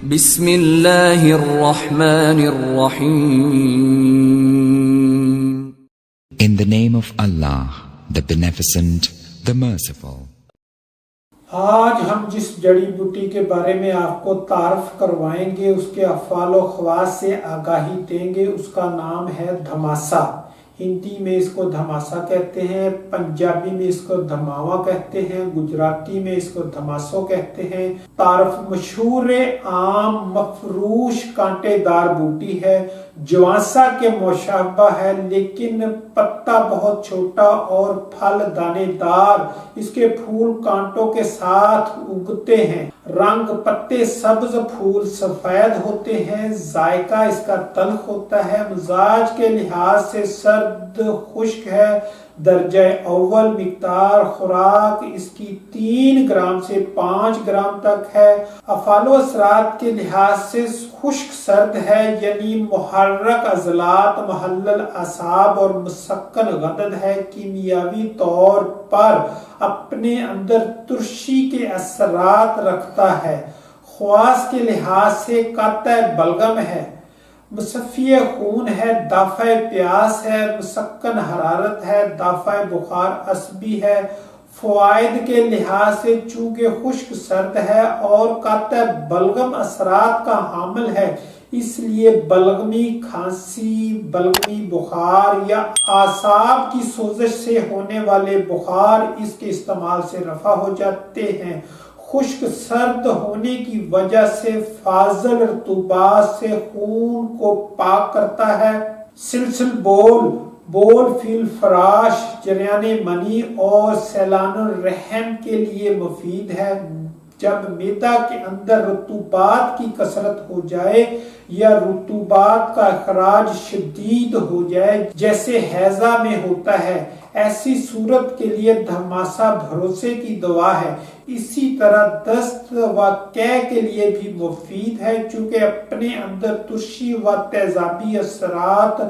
बिस्मिल्लाहिर्रहमानिर्रहीम। In the name of Allah, the Beneficent, the Merciful. आज हम जिस जड़ी बूटी के बारे में आपको तारफ करवाएंगे, उसके अफ़ाल व ख़वास से आगाही देंगे, उसका नाम है धमासा। हिंदी में इसको धमासा कहते हैं, पंजाबी में इसको धमावा कहते हैं, गुजराती में इसको धमासो कहते हैं। तारफ मशहूर आम मफरूश कांटेदार बूटी है, जवासा के मुशाबा है, लेकिन पत्ता बहुत छोटा और फल दानेदार। इसके फूल कांटों के साथ उगते हैं। रंग पत्ते सब्ज, फूल सफेद होते हैं। जायका इसका तल्ख होता है। मिजाज के लिहाज से सर्द खुश्क है। दर्जा अव्वल मिकदार खुराक इसकी 3 ग्राम से 5 ग्राम तक है। अफालो असरात के लिहाज से खुश्क सर्द है, यानी मुहर्रक अजलात, महल्लल असाब और मुसक्कन गदद है। कीमियावी तौर पर अपने अंदर तुर्शी के असरात रखता है। ख्वास के लिहाज से काता बलगम है, मुसफ़िय खून है, दाफ़ा प्यास है, मुसक्कन हरारत है, दाफ़ा बुखार असबी है। फ़वाइद के लिहाज से चूंकि खुश्क सर्द है और काता बलगम असरात का हामिल है, इसलिए बलगमी खांसी, बलगमी बुखार या आसाब की सोजिश से होने वाले बुखार इसके इस्तेमाल से रफा हो जाते हैं। खुश्क सर्द होने की वजह से फाजल रतूबात से खून को पाक करता है। सिलसिल बोल फील फराश, जरियाने मनी और सैलानुर रहम के लिए मुफीद है। जब मैदा के अंदर रतूबात की कसरत हो जाए या रतूबात का अखराज शदीद हो जाए, जैसे हैजा में होता है, ऐसी सूरत के लिए धमासा भरोसे की दवा है। इसी तरह दस्त व कै के लिए भी मुफीद है, चूंकि अपने अंदर तुर्शी व तेजाबी असरात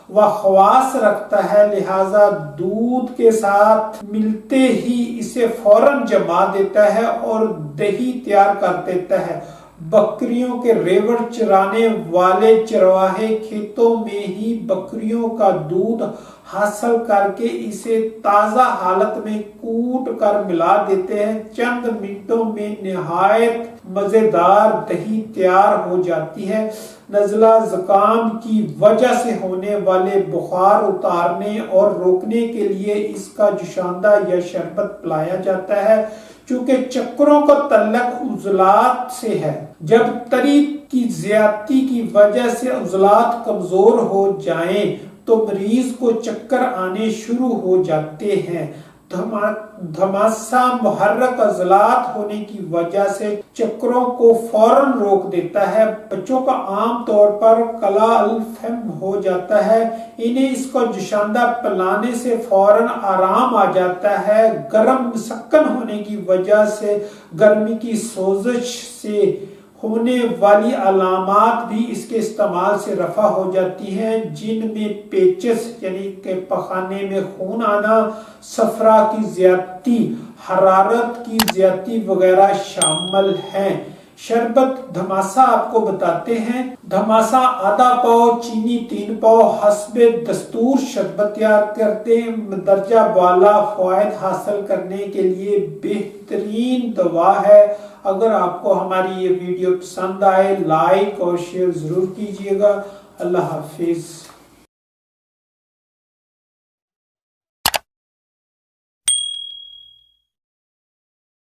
व खवास रखता है, लिहाजा दूध के साथ मिलते ही इसे फौरन जमा देता है और दही तैयार कर देता है। बकरियों के रेवड़ चराने वाले चरवाहे खेतों में ही बकरियों का दूध हासिल करके इसे ताज़ा हालत में कूट कर मिला देते हैं। चंद मिनटों में निहायत मजेदार दही तैयार हो जाती है। नज़ला ज़ुकाम की वजह से होने वाले बुखार उतारने और रोकने के लिए इसका जुशांदा या शरबत पिलाया जाता है, चूंकि चक्करों का तल्लक उज़लात से है। जब तरी की ज्यादती की वजह से उज़लात कमजोर हो जाएं, तो मरीज को चक्कर आने शुरू हो जाते हैं। धमासा मुहर्रक अज़लात होने की वजह से चक्करों को फौरन रोक देता है। बच्चों का आम तौर पर कला अल फहम हो जाता है, इन्हें इसको जुशांदा पिलाने से फौरन आराम आ जाता है। गर्म मुसक्कन होने की वजह से गर्मी की सोजिश से होने वाली अलामात भी इसके इस्तेमाल से रफा हो जाती हैं, जिनमें पेचिस यानी के पखाने में खून आना, सफरा की ज्यादती, हरारत की ज्यादती वगैरह शामिल हैं। शरबत धमासा आपको बताते हैं। धमासा आधा पाव, चीनी 3 पाव, हस्बे दस्तूर शरबत तैयार करते हैं। दर्जा वाला फ़वाइद हासिल करने के लिए बेहतरीन दवा है। अगर आपको हमारी ये वीडियो पसंद आए, लाइक और शेयर जरूर कीजिएगा। अल्लाह हाफिज।